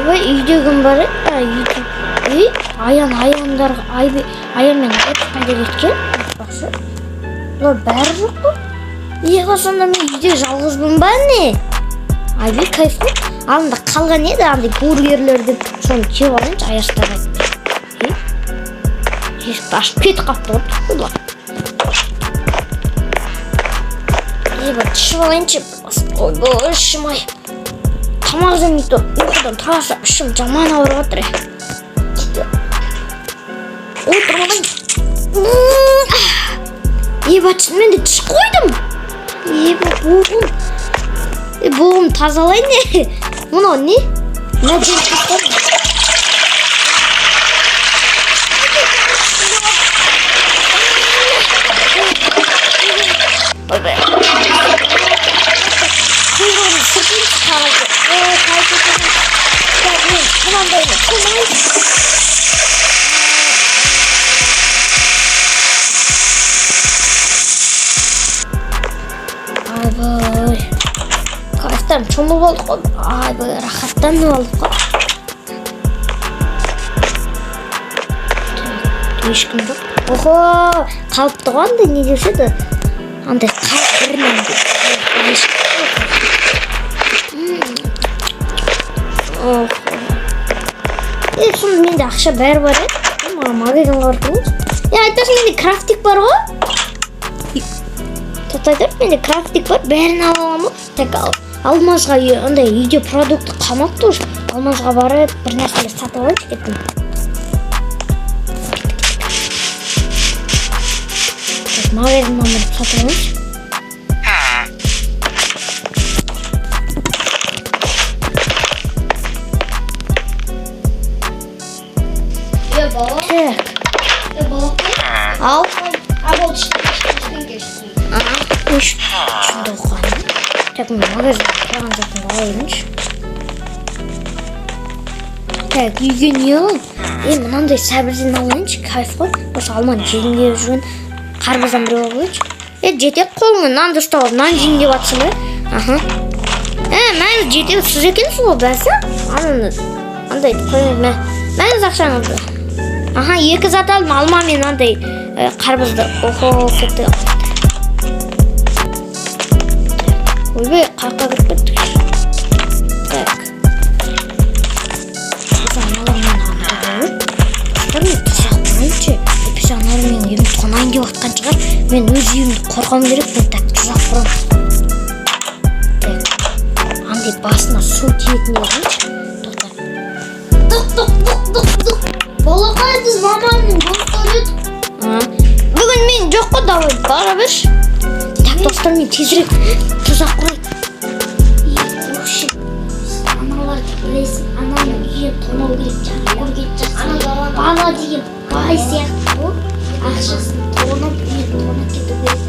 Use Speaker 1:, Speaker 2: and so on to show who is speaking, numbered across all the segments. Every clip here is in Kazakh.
Speaker 1: ойбай үйдегім бар еді. Аяндар аянмен қайда кеткен? Бақшы. Бұлар бәрі жоқ қой. Сонда мен үйде жалғызбын ба не? Айбей кайфы. Алдында қалған еді андай бургерлерді. Соны кеп алайыншы аяштарға. Есікті ашып кетіп қапты ғой бұлар. Бір ішіп алайыншы. Ойбай ішім-ай. Тамақ жемейді. Ұйқыдан тараса ішім жаман ауырып отыр. Отырмадың. Батшын мен де түш қойдым. Бұғым тазалай не? Мұнау не? Мына жерді қойдым. Ойбай. Құйрығын сұртын шығарады. Қайтетемін. Мен құмандаймын. Айбай, кайфтан шомылып алдық қой. Айбай, рахаттанып алдық қой. Ешкім жоқ. Охо, қалыпты ғой андай не деуші еді. Андай қайып бірінен де. Сонда менде ақша бәрі бар еді. Магазинға барып тұрмыз. Айтасың менде крафтик бар ғой. Айтыр, менде крафтик бар, бәрін аламын. Так алмазға андай үйде продукты қалмапты уже. Алмазға барып бір нәрселер сатып алайыншы кеттім. Магазиннан барып сатып алайыншы. Ал. Шында оқығаным. Так, мен магазинға тұрған жоқпын алайыншы. Так, үйге не алайын? Мынандай сәбірден алайыншы, кайф қой. Осы алманы жегім келіп жүрген қарбыздан біреу алайыншы. Жетек қолыңмен нанды ұстап алып, нан жейін деп атсың ба? Мәңіз жетек сіз екенсіз ғой бәсі? Андай қоймай, мәңіз ақшаңызды. Екі зат алдым, алма мен андай қарбызды. Охо, кетті. Ойбай, қаққа кіріп кеттік. Так. Пижамалармен аңдырып. Мен тұсақ бұрайыншы. Пижамалармен үйімді тонайын деп атқан шығар. Мен өз үйімді қорғам керек. Мен так тұсақ бұрам. Так. Андай басына су тиетін едіңші. Тоқта. Тұқ. Болақай біз маманың болықтар едік. Бүгін мен жоқ қой давай бара берші. Так, достар, мен тезірек тұзақ құрайын. Аналарды білесің, ананың үйін тонау керек, жаңағы көрген жақсы. Бала деген бай сияқты ғой. Ақшасын тонап, үйін тонап кету керек.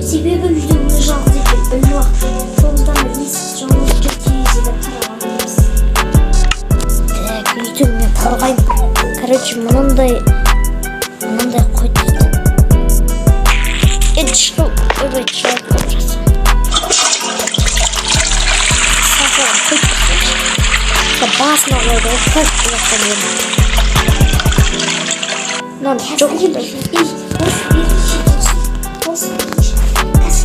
Speaker 1: Себебі үйде өз жалғыз екен білу ақ. Соғыздан есік жалғыз жоқ телевизорда қараған емес. Так, үйді мен қорғаймын. Короче, мынандай қойды. Шықым, өбай шығып көп жасы. Сақылан қойып қойды. Басына қойды, қойып қойып Мынаны жоқ еді. Осы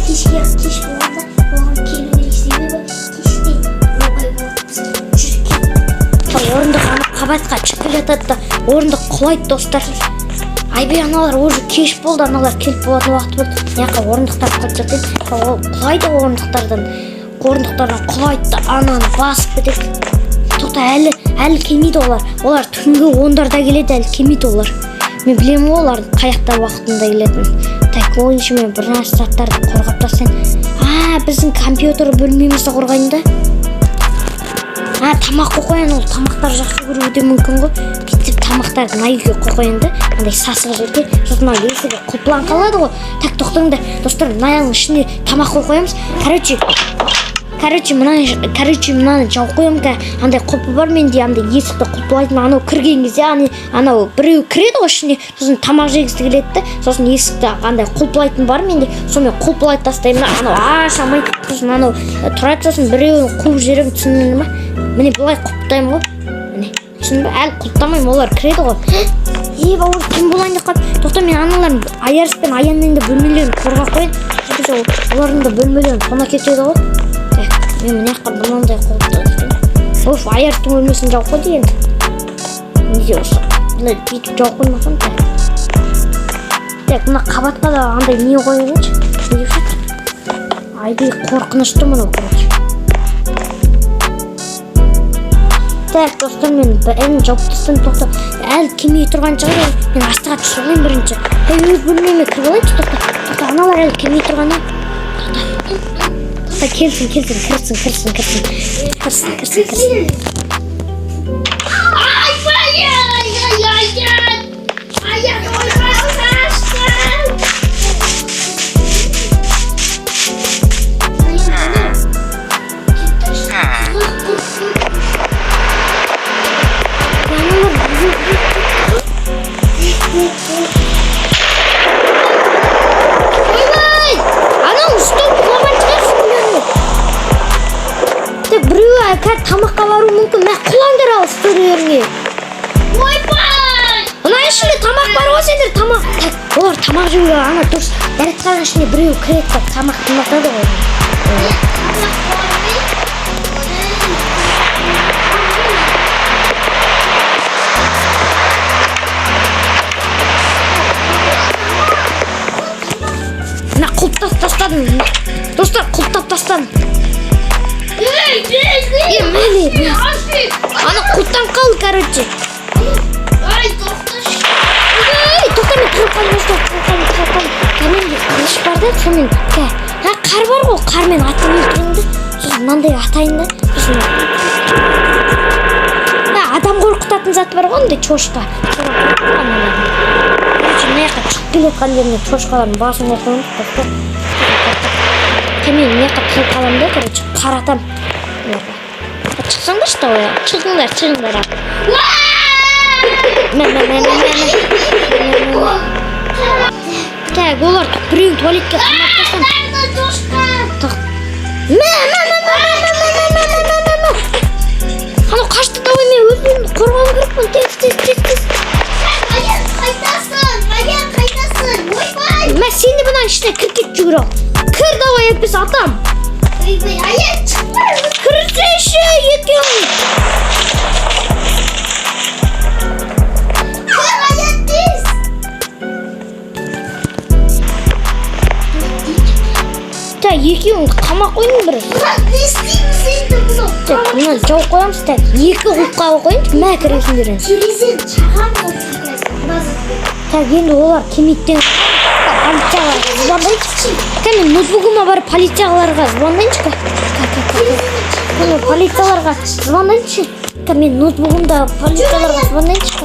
Speaker 1: кеш болғанда оған келу керек себебі кеште оңай болады бізге жүрекке. Орындық қабатқа шығып жатады да орындық құлайды достар. Айбей аналар уже кеш болды, аналар келіп болатын уақыт болды. Яққа орындықтар қойып жатады. Құлайды орындықтардан құлайды да ананы басып кетеді. Тоқта әлі келмейді олар. Олар түнгі 10-дарда келеді, әлі келмейді олар. Мен білемін олардың қаяқтар уақытында келетін. Так, ойыншы мен бір нәрсе заттарды қорғап тастайын. Біздің компьютер бөлмемізді қорғайын да. Тамақ қойын, ол тамақтар жақсы көруі де мүмкін ғой. Кетіп тамақтарды найыға қойын да. Андай сасық жерге, сосын есігі құлпылан қалады ғой. Так, тоқтаңдар, достар, наяның ішіне тамақ қойымыз. короче мынаны жауып қоямын. Андай құлпы бар менде, андай есікті құлпылайтын. Анау кірген кезде анау біреу кіреді ғой ішіне, сосын тамақ жегісі келеді де, сосын есікті андай құлпылайтын бар менде, сонымен құлпылайтып тастаймын. Анау аша алмай, сосын анау тұрады, сосын біреуін қуып жіберемін, түсіндің ме? Міне былай құлыптаймын ғой. Міне, түсіндің бе? Әлі құлыптамаймын, олар кіреді ғой. Бауыр, кім болайын деп қалды? Тоқта, мен аналарын Аярс пен Аянның да бөлмелерін қорғап қойын. Олардың да бөлмелерін қона кетеді ғой. Мен мына жаққа мынандай қойып. Оф, Аярстың бөлмесін жауып қойды енді. Неде осы? Бұны бүйтіп жауып қоймасам да. Так, мына қабатқа да андай не қойыңызшы. Не деп жатыр? Айдай қорқынышты мынау, короче. Так, достар, мен бәрін жауып тастаймын. Тоқта, әлі келмей тұрған шығар. Мен астыға түсіп алайын бірінші. Өз бөлмеме кіріп алайыншы. Тоқта, аналар әлі келмей тұрған. Тоқта, келсін, кірсін. Тамаққа бару мүмкін. Мә құлаңдар ал сторилеріңе. Ойбай! Мына ішінде тамақ бар ғой сендер, тамақ. Олар тамақ жеуге ана дұрыс. Дәретхананың ішіне біреу кіреді деп тамақ тымақтады ғой. Мына құлыптап тастадым. Достар, құлыптап тастадым. Ана құлттан қалды, короче. Тоқта, мен тұрып қалды. Кәменде қылыш бар да, сонымен қар бар ғой, қармен атын өлтіріңді. Сосын мынандай атайын да. Адам қорқытатын зат бар ғой, чошқа. Мына жаққа шығып келетқан жеріне чошқалардың басын қойып. Кәмен мына жаққа тығып қаламын да, короче, қаратам. Çıksınlar işte oraya. Çıkınlar abi. Tak, olar bireyin tuvaletke qamaktasan. Ана қашты давай, мен өзімді қорғауым керекпін. Тез. Қайтасың. Ойбай. Мә сен де бұдан ішіне кіріп жүгір ал. Кір давай, әппес атам. Аяқ шықпа. Кірсеші екеуің. Кір аяқ тез. Так, екеуің қамақ қойын бір. Не істейміз енді бұны? Так, мұны жауып қоямыз. Так, екі құлыпқа қойын. Мә кіресіңдер. Терезен чаған қойын. Так, енді олар кеметтен полицияға звондайыншы. Мен ноутбугыма барып полицияға звондайыншы. Полицияларға звондайыншы. Мен ноутбугымда полицияларға звондайыншы.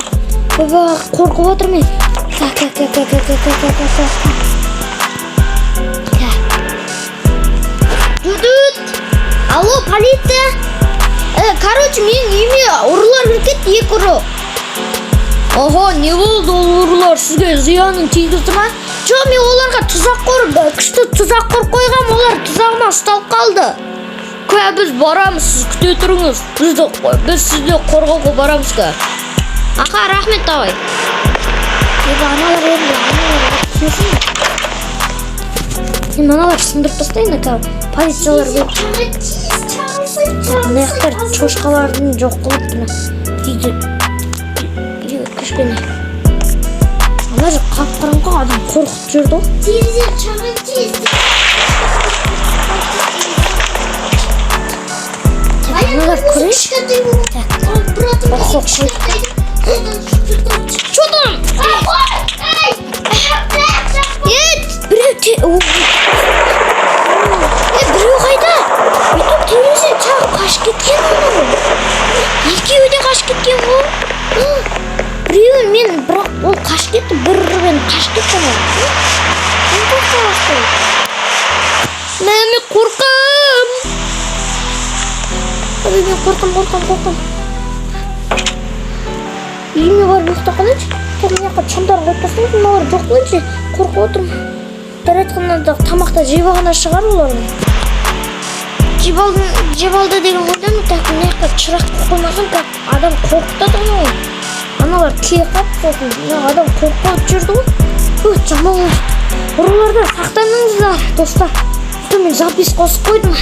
Speaker 1: Қорқып отыр мен. Алло, полиция. Короче, мен үйіме ұрылар кіріп кетті, екі ұры. Ага, не болды ол ұрылар сізге зиянын тигізді ма? Жоқ, мен оларға тұзақ қорып, күшті тұзақ қорып қойғам, олар тұзағыма ұсталып қалды. Біз барамыз, сіз күте тұрыңыз. Біз сізді қорғауға барамыз қа. Ақа, рахмет давай. Аналар енді, аналар сындырып тастайын, ақа. Полициялар көп. Аяқтар чошқалардың жоқ қылып бұны. Кішкене. Ана же қап-қараңғы адам қорқып жүрді ғой. Терезе чаған тез. Аналар көрейін. Что там? Біреу қайда? Бүйтіп терезе чағып қашып кеткен оны. Екеуі де қашып кеткен ғой. Біреуі мен, бірақ ол қашып кетті, бірі қашып кетті ғой. Мен қорқам. мен қорқам. Үйіме барып ұйықтап қалайыншы. Мына жаққа шамдар қойып тастаңыз, мыналар жоқ қойыншы. Қорқып отырмын. Дәл айтқанда тамақта жеп алғанда шығар олар. Жеп алды деген ойдамын. Так мына жаққа шырақ қоймасам, так адам қорқытады ғой. Аналар кие қалып сосын. Адам қорқып жүрді ғой. Жаман. Ұрылардан сақтаныңыздар, достар. Мен запись қосып қойдым.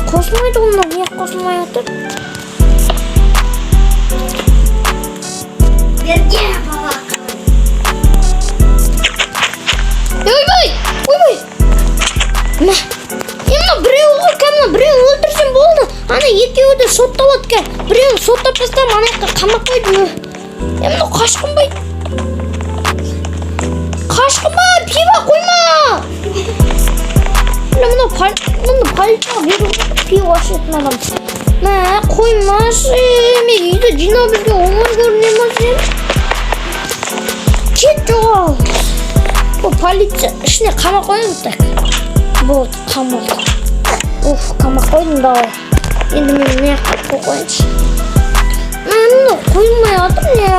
Speaker 1: Қосылмайды ғой, не қосылмай отыр? Берге, баба. Ойбай! Мына біреу ғой, кәміна біреу өлтірсем болды. Ана екеуі де сотталады кәм. Біреуін соттап тастам, ана жаққа қамап қойды. Мына қашқынбай, пива қойма! Мына полицияға беру пиво ашетін адам. Қоймашы, мен үйді жинау бізге оңай көріне ма сен? Кет жоғал. Бұл полиция ішіне қама қойын так. Болды, қамалды. Қама қойдым да ой. Енді мен не қап қойыншы. Мұны қоймай атыр не?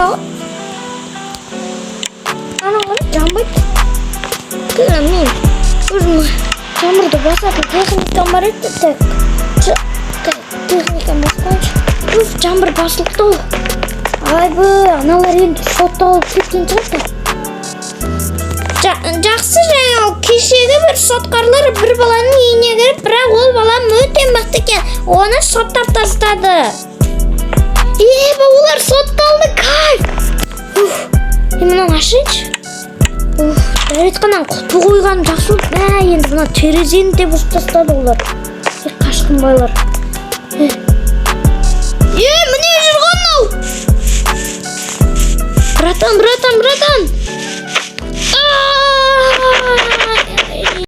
Speaker 1: Ана ғана жамбайды. Мен өзім жамырды басатын техникам бар еді. Техникам басқаншы. Жамбыр басылықты ол. Айбы, аналар енді сотталып кеткен шығар. Жақсы жаңа кешегі бір сотқарлар бір баланың үйіне кіріп, бірақ ол балам өте мықты екен. Оны соттап тастады. Олар сотталды, кайф! Мынаны ашайыншы. Айтқаннан құтты қойған жақсы болды. Енді мына терезені де бұзып тастады олар. Қашқын байлар. Міне жүрген ау! Братан!